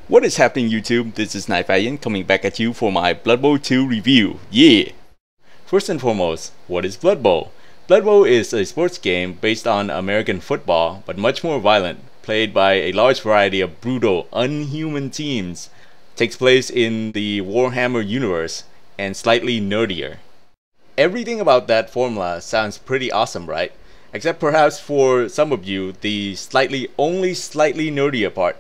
What is happening, YouTube? This is Naifayan coming back at you for my Blood Bowl 2 review. Yeah! First and foremost, what is Blood Bowl? Blood Bowl is a sports game based on American football, but much more violent, played by a large variety of brutal, unhuman teams. Takes place in the Warhammer universe, and slightly nerdier. Everything about that formula sounds pretty awesome, right? Except perhaps for some of you, the only slightly nerdier part.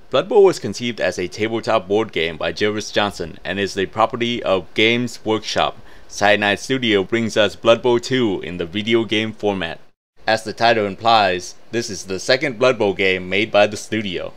Blood Bowl was conceived as a tabletop board game by Jervis Johnson and is the property of Games Workshop. Cyanide Studio brings us Blood Bowl 2 in the video game format. As the title implies, this is the second Blood Bowl game made by the studio.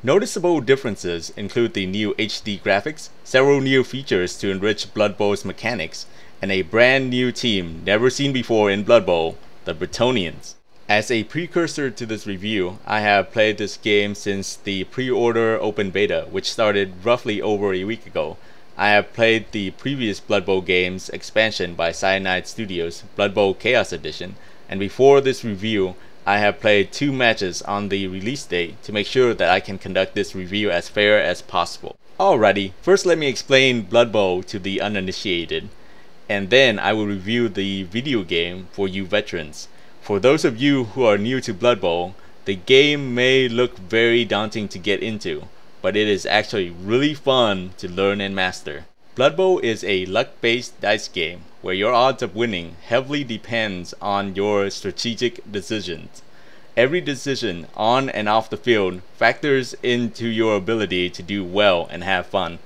Noticeable differences include the new HD graphics, several new features to enrich Blood Bowl's mechanics, and a brand new team never seen before in Blood Bowl, the Bretonians. As a precursor to this review, I have played this game since the pre-order open beta, which started roughly over a week ago. I have played the previous Blood Bowl game's expansion by Cyanide Studios, Blood Bowl Chaos Edition, and before this review, I have played 2 matches on the release date to make sure that I can conduct this review as fair as possible. Alrighty, first let me explain Blood Bowl to the uninitiated, and then I will review the video game for you veterans. For those of you who are new to Blood Bowl, the game may look very daunting to get into, but it is actually really fun to learn and master. Blood Bowl is a luck-based dice game where your odds of winning heavily depends on your strategic decisions. Every decision on and off the field factors into your ability to do well and have fun.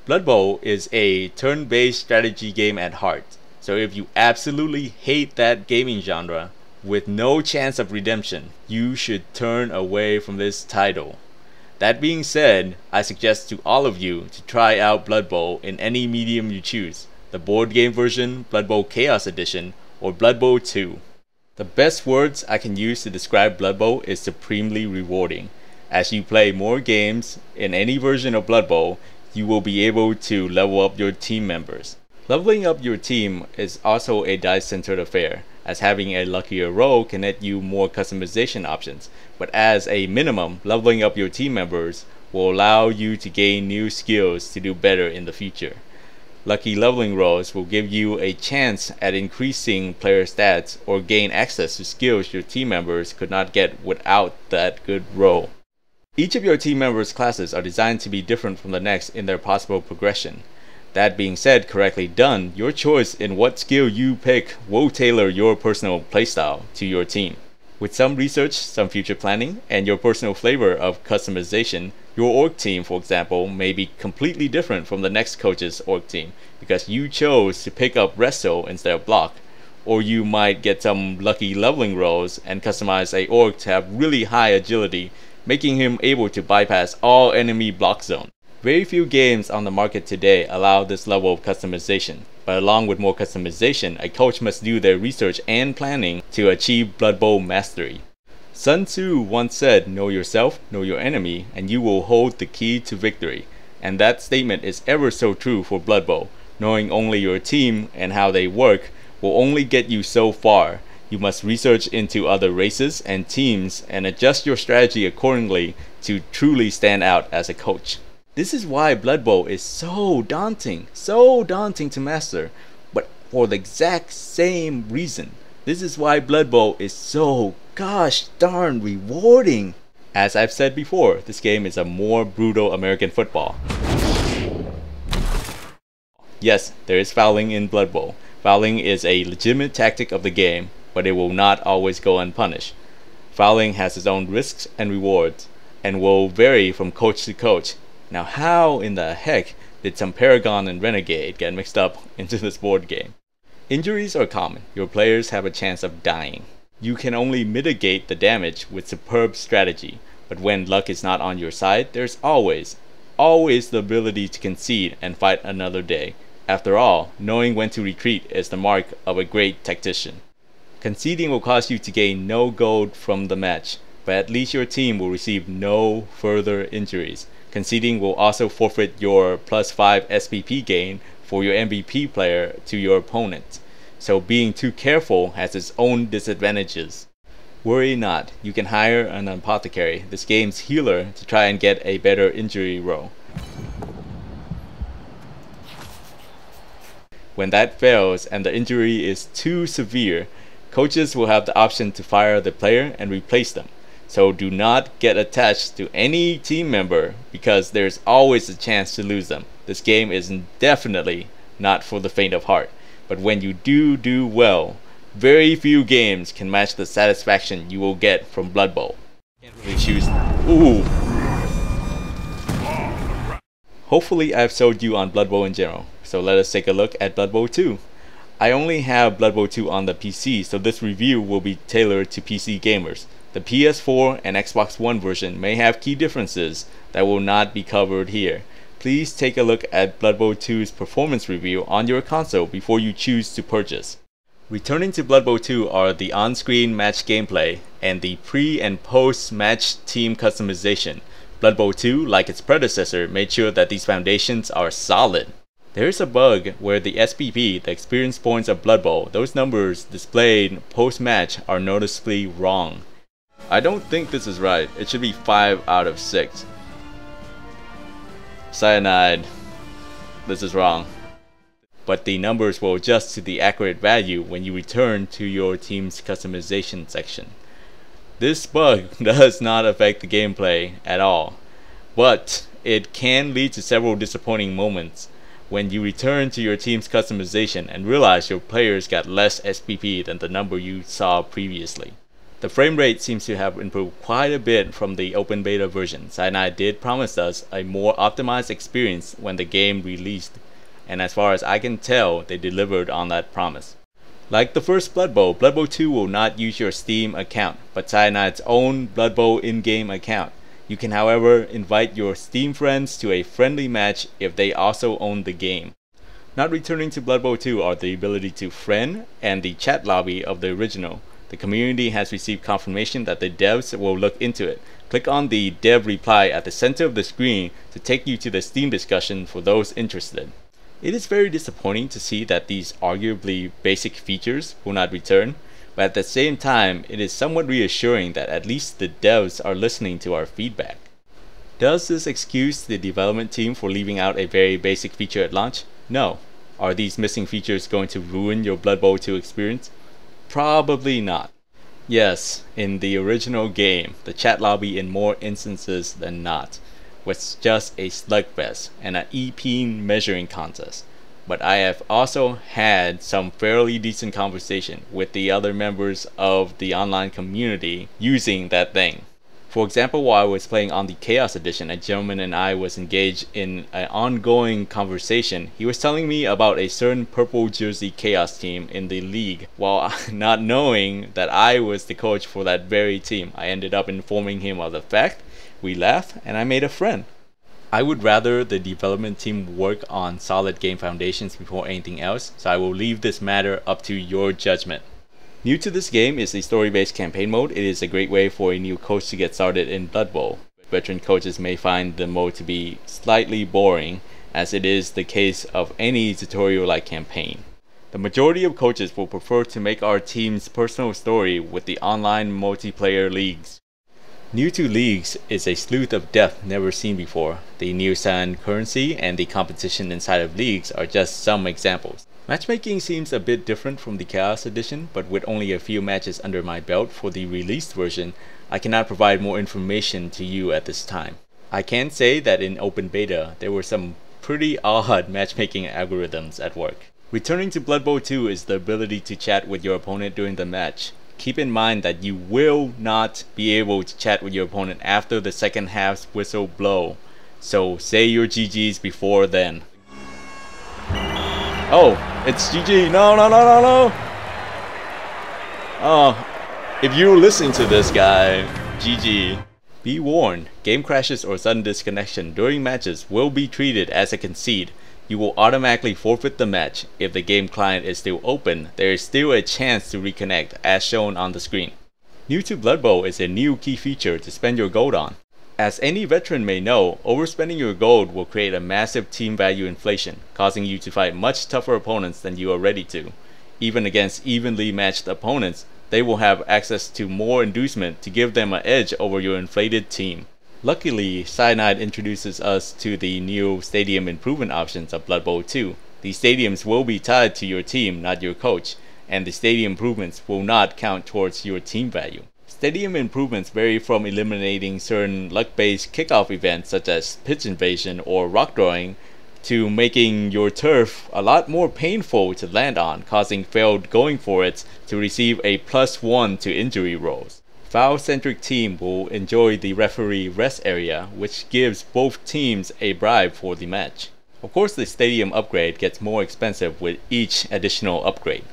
Blood Bowl is a turn-based strategy game at heart, so if you absolutely hate that gaming genre, with no chance of redemption, you should turn away from this title. That being said, I suggest to all of you to try out Blood Bowl in any medium you choose, the board game version, Blood Bowl Chaos Edition, or Blood Bowl 2. The best words I can use to describe Blood Bowl is supremely rewarding. As you play more games in any version of Blood Bowl, you will be able to level up your team members. Leveling up your team is also a dice-centered affair, as having a luckier roll can net you more customization options, but as a minimum, leveling up your team members will allow you to gain new skills to do better in the future. Lucky leveling rolls will give you a chance at increasing player stats or gain access to skills your team members could not get without that good roll. Each of your team members' classes are designed to be different from the next in their possible progression. That being said, correctly done, your choice in what skill you pick will tailor your personal playstyle to your team. With some research, some future planning, and your personal flavor of customization, your org team, for example, may be completely different from the next coach's org team because you chose to pick up wrestle instead of block. Or you might get some lucky leveling rolls and customize a org to have really high agility, making him able to bypass all enemy block zones. Very few games on the market today allow this level of customization, but along with more customization, a coach must do their research and planning to achieve Blood Bowl mastery. Sun Tzu once said, "Know yourself, know your enemy, and you will hold the key to victory." And that statement is ever so true for Blood Bowl. Knowing only your team and how they work will only get you so far. You must research into other races and teams and adjust your strategy accordingly to truly stand out as a coach. This is why Blood Bowl is so daunting to master, but for the exact same reason. This is why Blood Bowl is so gosh darn rewarding. As I've said before, this game is a more brutal American football. Yes, there is fouling in Blood Bowl. Fouling is a legitimate tactic of the game, but it will not always go unpunished. Fouling has its own risks and rewards, and will vary from coach to coach. Now how in the heck did some Paragon and Renegade get mixed up into this board game? Injuries are common. Your players have a chance of dying. You can only mitigate the damage with superb strategy, but when luck is not on your side, there's always the ability to concede and fight another day. After all, knowing when to retreat is the mark of a great tactician. Conceding will cause you to gain no gold from the match, but at least your team will receive no further injuries. Conceding will also forfeit your +5 SPP gain for your MVP player to your opponent, so being too careful has its own disadvantages. Worry not, you can hire an apothecary, this game's healer, to try and get a better injury roll. When that fails and the injury is too severe, coaches will have the option to fire the player and replace them. So do not get attached to any team member because there's always a chance to lose them. This game is definitely not for the faint of heart. But when you do well, very few games can match the satisfaction you will get from Blood Bowl. Can't really choose. Ooh. Hopefully I've sold you on Blood Bowl in general. So let us take a look at Blood Bowl 2. I only have Blood Bowl 2 on the PC, so this review will be tailored to PC gamers. The PS4 and Xbox One version may have key differences that will not be covered here. Please take a look at Blood Bowl 2's performance review on your console before you choose to purchase. Returning to Blood Bowl 2 are the on-screen match gameplay and the pre- and post-match team customization. Blood Bowl 2, like its predecessor, made sure that these foundations are solid. There is a bug where the SPP, the experience points of Blood Bowl, those numbers displayed post-match are noticeably wrong. I don't think this is right. It should be 5 out of 6. Cyanide. This is wrong. But the numbers will adjust to the accurate value when you return to your team's customization section. This bug does not affect the gameplay at all, but it can lead to several disappointing moments when you return to your team's customization and realize your players got less SPP than the number you saw previously. The frame rate seems to have improved quite a bit from the open beta version. Cyanide did promise us a more optimized experience when the game released, and as far as I can tell, they delivered on that promise. Like the first Blood Bowl 2 will not use your Steam account, but Cyanide's own Blood Bowl in-game account. You can, however, invite your Steam friends to a friendly match if they also own the game. Not returning to Blood Bowl 2 are the ability to friend and the chat lobby of the original. The community has received confirmation that the devs will look into it. Click on the dev reply at the center of the screen to take you to the Steam discussion for those interested. It is very disappointing to see that these arguably basic features will not return, but at the same time, it is somewhat reassuring that at least the devs are listening to our feedback. Does this excuse the development team for leaving out a very basic feature at launch? No. Are these missing features going to ruin your Blood Bowl 2 experience? Probably not. Yes, in the original game, the chat lobby in more instances than not was just a slugfest and an EP measuring contest. But I have also had some fairly decent conversation with the other members of the online community using that thing. For example, while I was playing on the Chaos Edition, a gentleman and I was engaged in an ongoing conversation. He was telling me about a certain purple jersey Chaos team in the league, while not knowing that I was the coach for that very team. I ended up informing him of the fact, we laughed, and I made a friend. I would rather the development team work on solid game foundations before anything else, so I will leave this matter up to your judgment. New to this game is the story-based campaign mode. It is a great way for a new coach to get started in Blood Bowl. Veteran coaches may find the mode to be slightly boring, as it is the case of any tutorial-like campaign. The majority of coaches will prefer to make our team's personal story with the online multiplayer leagues. New to leagues is a sleuth of depth never seen before. The new Cyan currency and the competition inside of leagues are just some examples. Matchmaking seems a bit different from the Chaos Edition, but with only a few matches under my belt for the released version, I cannot provide more information to you at this time. I can say that in open beta, there were some pretty odd matchmaking algorithms at work. Returning to Blood Bowl 2 is the ability to chat with your opponent during the match. Keep in mind that you will not be able to chat with your opponent after the second half's whistle blow, so say your GG's before then. Oh, it's GG. No. Oh, if you're listening to this guy, GG. Be warned, game crashes or sudden disconnection during matches will be treated as a concede. You will automatically forfeit the match. If the game client is still open, there is still a chance to reconnect as shown on the screen. New to Blood Bowl is a new key feature to spend your gold on. As any veteran may know, overspending your gold will create a massive team value inflation, causing you to fight much tougher opponents than you are ready to. Even against evenly matched opponents, they will have access to more inducement to give them an edge over your inflated team. Luckily, Cyanide introduces us to the new stadium improvement options of Blood Bowl 2. These stadiums will be tied to your team, not your coach, and the stadium improvements will not count towards your team value. Stadium improvements vary from eliminating certain luck-based kickoff events such as pitch invasion or rock throwing to making your turf a lot more painful to land on, causing failed going for it to receive a +1 to injury rolls. Foul-centric team will enjoy the referee rest area, which gives both teams a bribe for the match. Of course, the stadium upgrade gets more expensive with each additional upgrade.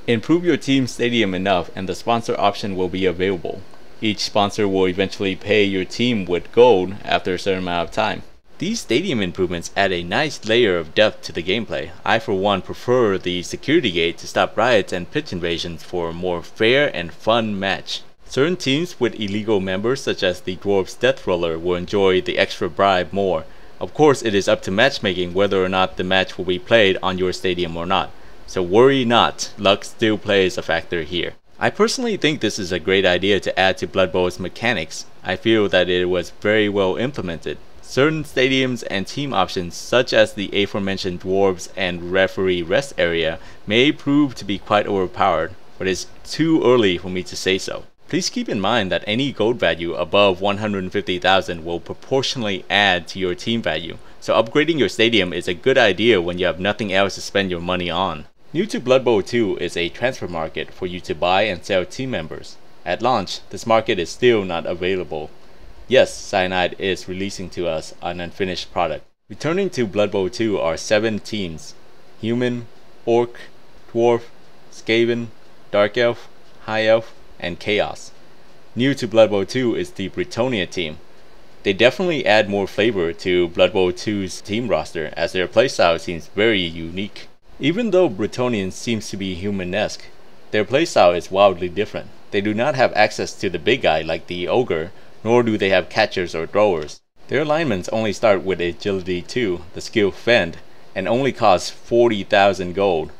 Improve your team's stadium enough and the sponsor option will be available. Each sponsor will eventually pay your team with gold after a certain amount of time. These stadium improvements add a nice layer of depth to the gameplay. I for one prefer the security gate to stop riots and pitch invasions for a more fair and fun match. Certain teams with illegal members such as the Dwarves Death Roller will enjoy the extra bribe more. Of course, it is up to matchmaking whether or not the match will be played on your stadium or not. So worry not, luck still plays a factor here. I personally think this is a great idea to add to Blood Bowl's mechanics. I feel that it was very well implemented. Certain stadiums and team options such as the aforementioned Dwarves and referee rest area may prove to be quite overpowered, but it's too early for me to say so. Please keep in mind that any gold value above 150,000 will proportionally add to your team value, so upgrading your stadium is a good idea when you have nothing else to spend your money on. New to Blood Bowl 2 is a transfer market for you to buy and sell team members. At launch, this market is still not available. Yes, Cyanide is releasing to us an unfinished product. Returning to Blood Bowl 2 are 7 teams: Human, Orc, Dwarf, Skaven, Dark Elf, High Elf, and Chaos. New to Blood Bowl 2 is the Bretonnia team. They definitely add more flavor to Blood Bowl 2's team roster as their playstyle seems very unique. Even though Bretonians seems to be human-esque, their playstyle is wildly different. They do not have access to the big guy like the Ogre, nor do they have catchers or throwers. Their alignments only start with Agility 2, the skill Fend, and only cost 40,000 gold.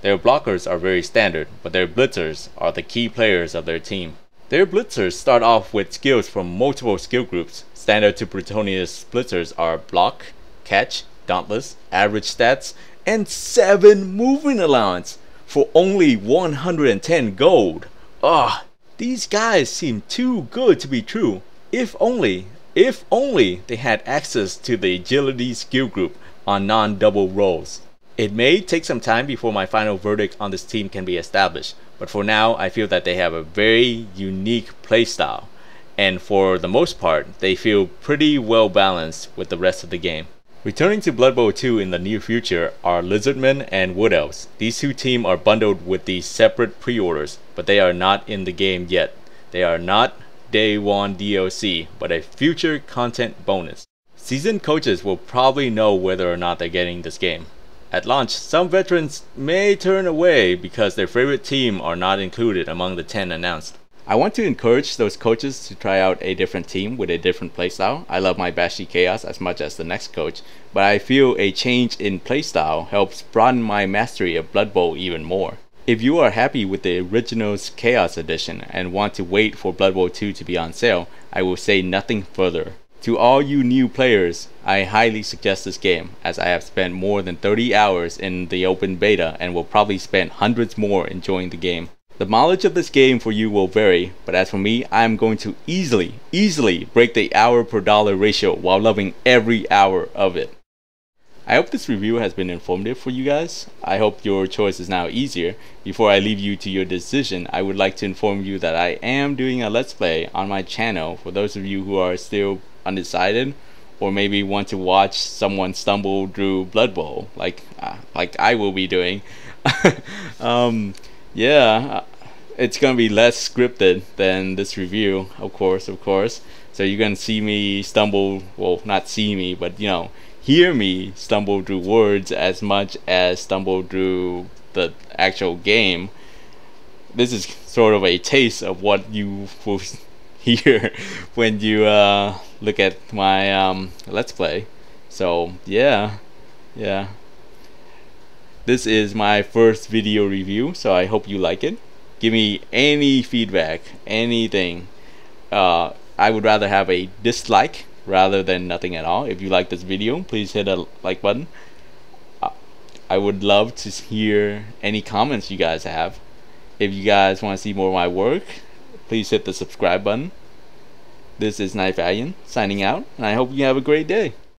Their blockers are very standard, but their blitzers are the key players of their team. Their blitzers start off with skills from multiple skill groups. Standard to Bretonnia's blitzers are block, catch, dauntless, average stats, and 7 movement allowance for only 110 gold. Ugh, these guys seem too good to be true. If only they had access to the agility skill group on non-double rolls. It may take some time before my final verdict on this team can be established, but for now I feel that they have a very unique playstyle, and for the most part they feel pretty well balanced with the rest of the game. Returning to Blood Bowl 2 in the near future are Lizardmen and Wood Elves. These two teams are bundled with these separate pre-orders, but they are not in the game yet. They are not Day 1 DLC, but a future content bonus. Seasoned coaches will probably know whether or not they're getting this game. At launch, some veterans may turn away because their favorite team are not included among the 10 announced. I want to encourage those coaches to try out a different team with a different playstyle. I love my Bashy Chaos as much as the next coach, but I feel a change in playstyle helps broaden my mastery of Blood Bowl even more. If you are happy with the original's Chaos Edition and want to wait for Blood Bowl 2 to be on sale, I will say nothing further. To all you new players, I highly suggest this game, as I have spent more than 30 hours in the open beta and will probably spend hundreds more enjoying the game. The mileage of this game for you will vary, but as for me, I am going to easily break the hour per dollar ratio while loving every hour of it. I hope this review has been informative for you guys. I hope your choice is now easier. Before I leave you to your decision, I would like to inform you that I am doing a Let's Play on my channel for those of you who are still undecided or maybe want to watch someone stumble through Blood Bowl like I will be doing. Yeah, it's gonna be less scripted than this review, of course. So you're gonna see me stumble, well, not see me, but you know, hear me stumble through words as much as stumble through the actual game. This is sort of a taste of what you will hear when you look at my Let's Play. So yeah. This is my first video review, so I hope you like it. Give me any feedback, anything. I would rather have a dislike rather than nothing at all. If you like this video, please hit a like button. I would love to hear any comments you guys have. If you guys want to see more of my work, please hit the subscribe button. This is Knife Alien signing out, and I hope you have a great day.